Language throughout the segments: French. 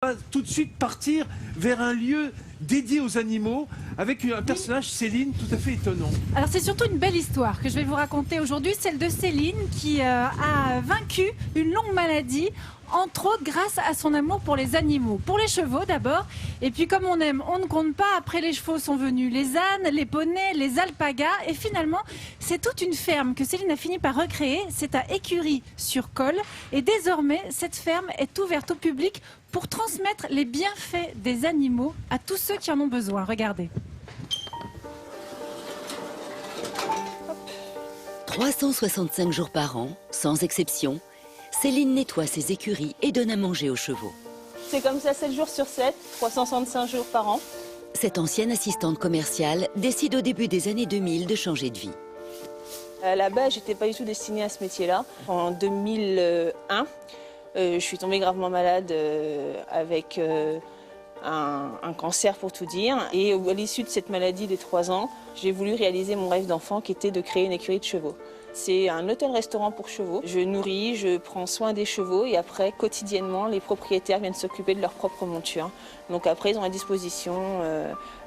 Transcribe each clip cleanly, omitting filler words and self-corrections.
va tout de suite partir vers un lieu dédié aux animaux avec un personnage, Céline, tout à fait étonnant. Alors c'est surtout une belle histoire que je vais vous raconter aujourd'hui, celle de Céline qui a vaincu une longue maladie, entre autres grâce à son amour pour les animaux. Pour les chevaux d'abord, et puis comme on aime, on ne compte pas, après les chevaux sont venus les ânes, les poneys, les alpagas, et finalement c'est toute une ferme que Céline a fini par recréer, c'est à Écury-sur-Colle, et désormais cette ferme est ouverte au public pour transmettre les bienfaits des animaux à tous ceux qui en ont besoin. Regardez. 365 jours par an, sans exception, Céline nettoie ses écuries et donne à manger aux chevaux. C'est comme ça 7 jours sur 7, 365 jours par an. Cette ancienne assistante commerciale décide au début des années 2000 de changer de vie. À la base, j'étais pas du tout destinée à ce métier-là. En 2001, je suis tombée gravement malade avec un cancer pour tout dire. Et à l'issue de cette maladie des 3 ans, j'ai voulu réaliser mon rêve d'enfant qui était de créer une écurie de chevaux. C'est un hôtel-restaurant pour chevaux. Je nourris, je prends soin des chevaux et après, quotidiennement, les propriétaires viennent s'occuper de leur propre monture. Donc après, ils ont à disposition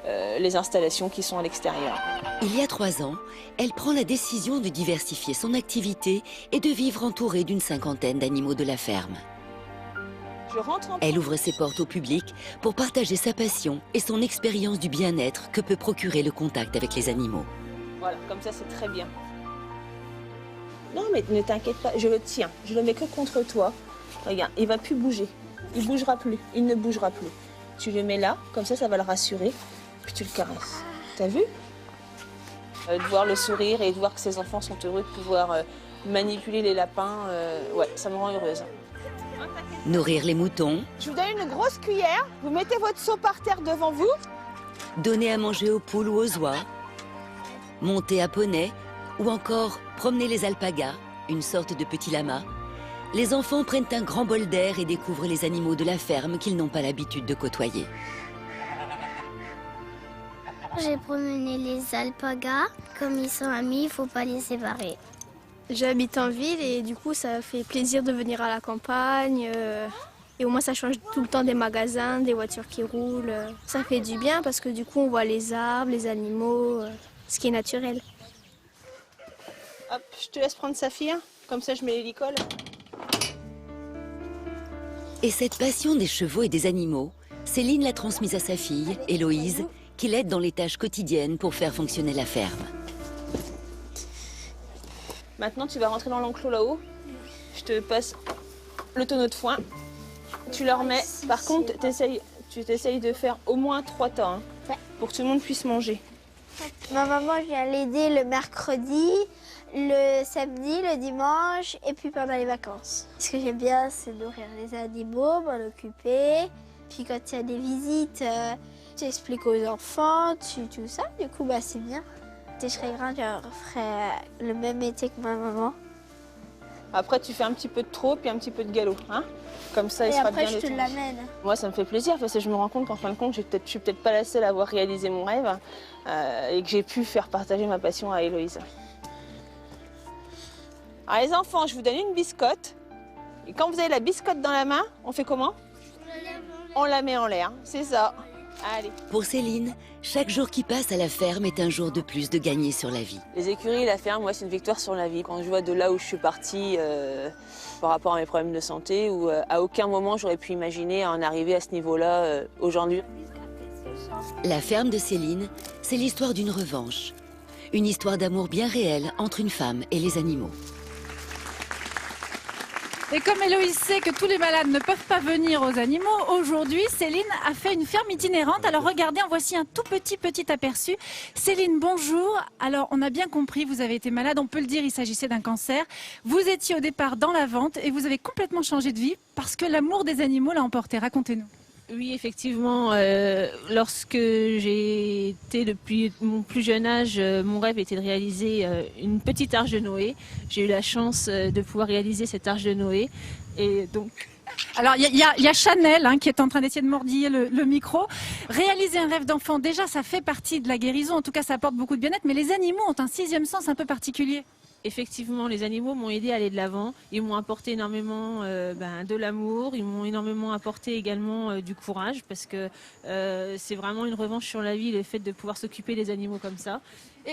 les installations qui sont à l'extérieur. Il y a 3 ans, elle prend la décision de diversifier son activité et de vivre entourée d'une 50aine d'animaux de la ferme. Elle ouvre ses portes au public pour partager sa passion et son expérience du bien-être que peut procurer le contact avec les animaux. Voilà, comme ça c'est très bien. Non mais ne t'inquiète pas, je le tiens, je le mets que contre toi. Regarde, il ne va plus bouger, il ne bougera plus, il ne bougera plus. Tu le mets là, comme ça va le rassurer, puis tu le caresses. T'as vu? De voir le sourire et de voir que ses enfants sont heureux de pouvoir manipuler les lapins, ouais, ça me rend heureuse. Nourrir les moutons. Je vous donne une grosse cuillère, vous mettez votre seau par terre devant vous. Donner à manger aux poules ou aux oies. Monter à poney ou encore promener les alpagas, une sorte de petit lama. Les enfants prennent un grand bol d'air et découvrent les animaux de la ferme qu'ils n'ont pas l'habitude de côtoyer. J'ai promené les alpagas. Comme ils sont amis, il ne faut pas les séparer. J'habite en ville et du coup ça fait plaisir de venir à la campagne. Et au moins ça change tout le temps des magasins, des voitures qui roulent. Ça fait du bien parce que du coup on voit les arbres, les animaux, ce qui est naturel. Hop, je te laisse prendre Saphir, comme ça je mets l'hélicole. Et cette passion des chevaux et des animaux, Céline l'a transmise à sa fille, Héloïse, qui l'aide dans les tâches quotidiennes pour faire fonctionner la ferme. Maintenant, tu vas rentrer dans l'enclos là-haut. Je te passe le tonneau de foin. Tu le remets. Par contre, tu t'essayes de faire au moins 3 tas pour que tout le monde puisse manger. Ma maman vient l'aider le mercredi, le samedi, le dimanche et puis pendant les vacances. Ce que j'aime bien, c'est nourrir les animaux, m'en occuper. Puis quand il y a des visites, tu expliques aux enfants, tout ça. Du coup, c'est bien. Si je serais grande, je ferais le même métier que ma maman. Après, tu fais un petit peu de trop puis un petit peu de galop. Comme ça, il sera bien. Et après, je te l'amène. Moi, ça me fait plaisir parce que je me rends compte qu'en fin de compte, je suis peut-être pas la seule à avoir réalisé mon rêve et que j'ai pu faire partager ma passion à Héloïse. Alors les enfants, je vous donne une biscotte. Et quand vous avez la biscotte dans la main, on fait comment? On la met en l'air, c'est ça. Allez. Pour Céline, chaque jour qui passe à la ferme est un jour de plus de gagner sur la vie. Les écuries, la ferme, moi, c'est une victoire sur la vie. Quand je vois de là où je suis partie par rapport à mes problèmes de santé, où à aucun moment j'aurais pu imaginer en arriver à ce niveau-là aujourd'hui. La ferme de Céline, c'est l'histoire d'une revanche. Une histoire d'amour bien réelle entre une femme et les animaux. Et comme Héloïse sait que tous les malades ne peuvent pas venir aux animaux, aujourd'hui, Céline a fait une ferme itinérante. Alors regardez, en voici un tout petit aperçu. Céline, bonjour. Alors on a bien compris, vous avez été malade, on peut le dire, il s'agissait d'un cancer. Vous étiez au départ dans la vente et vous avez complètement changé de vie parce que l'amour des animaux l'a emporté. Racontez-nous. Oui, effectivement, lorsque j'ai été depuis mon plus jeune âge, mon rêve était de réaliser une petite arche de Noé. J'ai eu la chance de pouvoir réaliser cette arche de Noé. Et donc... Alors, il y a Chanel qui est en train d'essayer de mordiller le micro. Réaliser un rêve d'enfant, déjà, ça fait partie de la guérison. En tout cas, ça apporte beaucoup de bien-être. Mais les animaux ont un 6e sens un peu particulier. Effectivement, les animaux m'ont aidé à aller de l'avant. Ils m'ont apporté énormément de l'amour. Ils m'ont énormément apporté également du courage parce que c'est vraiment une revanche sur la vie, le fait de pouvoir s'occuper des animaux comme ça.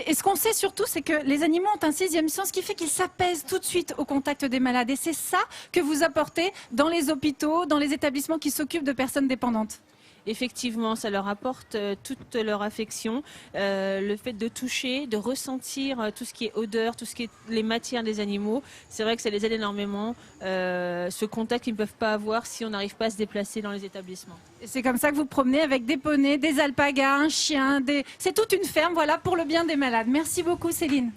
Et ce qu'on sait surtout, c'est que les animaux ont un sixième sens qui fait qu'ils s'apaisent tout de suite au contact des malades. Et c'est ça que vous apportez dans les hôpitaux, dans les établissements qui s'occupent de personnes dépendantes. Effectivement, ça leur apporte toute leur affection, le fait de toucher, de ressentir tout ce qui est odeur, tout ce qui est les matières des animaux. C'est vrai que ça les aide énormément, ce contact qu'ils ne peuvent pas avoir si on n'arrive pas à se déplacer dans les établissements. Et c'est comme ça que vous promenez avec des poneys, des alpagas, un chien, c'est toute une ferme, voilà, pour le bien des malades. Merci beaucoup Céline.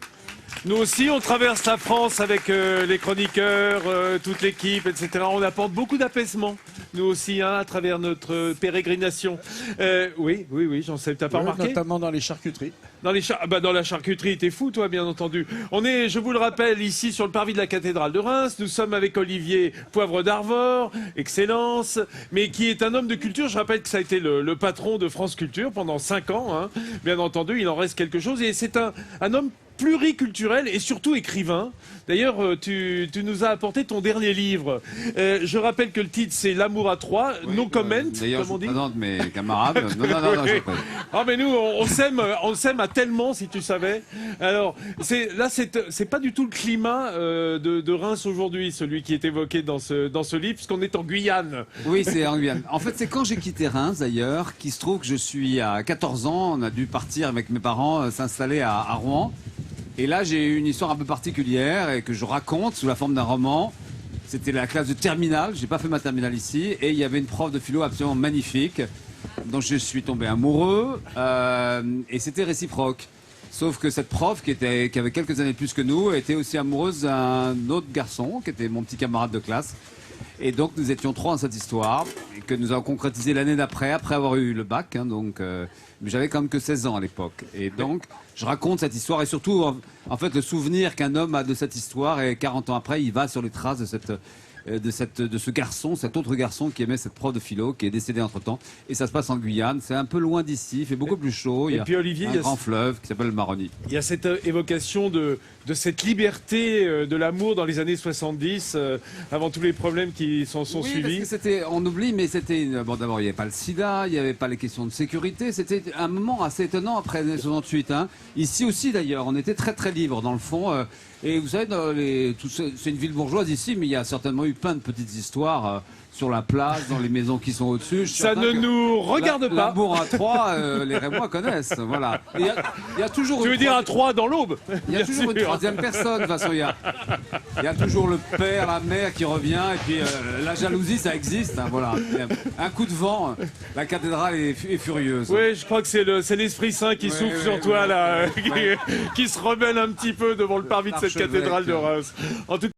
Nous aussi, on traverse la France avec les chroniqueurs, toute l'équipe, etc. On apporte beaucoup d'apaisement, nous aussi, hein, à travers notre pérégrination. Oui, j'en sais, t'as pas remarqué ? Notamment dans les charcuteries. Dans la charcuterie, t'es fou, toi, bien entendu. On est, je vous le rappelle, ici sur le parvis de la cathédrale de Reims. Nous sommes avec Olivier Poivre d'Arvor, Excellence, mais qui est un homme de culture. Je rappelle que ça a été le patron de France Culture pendant 5 ans. Hein. Bien entendu, il en reste quelque chose. Et c'est un homme pluriculturel et surtout écrivain. D'ailleurs, tu nous as apporté ton dernier livre. Je rappelle que le titre, c'est L'amour à trois, no comment, d'ailleurs, comme on dit. Je présente mes camarades. Non, je peux. Ah, mais nous, on s'aime à tellement, si tu savais. Alors, c'est pas du tout le climat de Reims aujourd'hui, celui qui est évoqué dans ce livre, puisqu'on est en Guyane. Oui, c'est en Guyane. En fait, c'est quand j'ai quitté Reims, d'ailleurs, qu'il se trouve que je suis à 14 ans. On a dû partir avec mes parents s'installer à Rouen. Et là, j'ai eu une histoire un peu particulière et que je raconte sous la forme d'un roman. C'était la classe de terminale. J'ai pas fait ma terminale ici. Et il y avait une prof de philo absolument magnifique, dont je suis tombé amoureux. Et c'était réciproque. Sauf que cette prof, qui avait quelques années de plus que nous, était aussi amoureuse d'un autre garçon, qui était mon petit camarade de classe. Et donc, nous étions 3 dans cette histoire, et que nous avons concrétisé l'année d'après, après avoir eu le bac. Hein, mais j'avais quand même que 16 ans à l'époque. Et donc, je raconte cette histoire, et surtout, en fait, le souvenir qu'un homme a de cette histoire, et 40 ans après, il va sur les traces de ce garçon, cet autre garçon qui aimait cette prof de philo, qui est décédé entre-temps. Et ça se passe en Guyane. C'est un peu loin d'ici, il fait beaucoup plus chaud. Et puis Olivier, il y a un grand fleuve qui s'appelle le Maroni. Il y a cette évocation de cette liberté de l'amour dans les années 70, avant tous les problèmes qui s'en sont suivis. Parce que on oublie, mais c'était... Bon, d'abord, il n'y avait pas le sida, il n'y avait pas les questions de sécurité. C'était un moment assez étonnant après les 68. Hein. Ici aussi, d'ailleurs, on était très, très libre, dans le fond. Et vous savez, c'est une ville bourgeoise ici, mais il y a certainement eu plein de petites histoires sur la place, dans les maisons qui sont au-dessus. Ça ne nous regarde pas. L'amour à 3, les Rémois connaissent, voilà. Il y a toujours... Tu veux dire à 3 dans l'Aube? Il y a toujours une troisième personne, de toute façon. Il y a toujours le père, la mère qui revient, et puis la jalousie, ça existe, hein, voilà. Un coup de vent, la cathédrale est furieuse. Oui, je crois que c'est l'Esprit Saint qui souffle sur toi, là, qui se rebelle un petit peu devant le parvis de cette cathédrale de Reims. En tout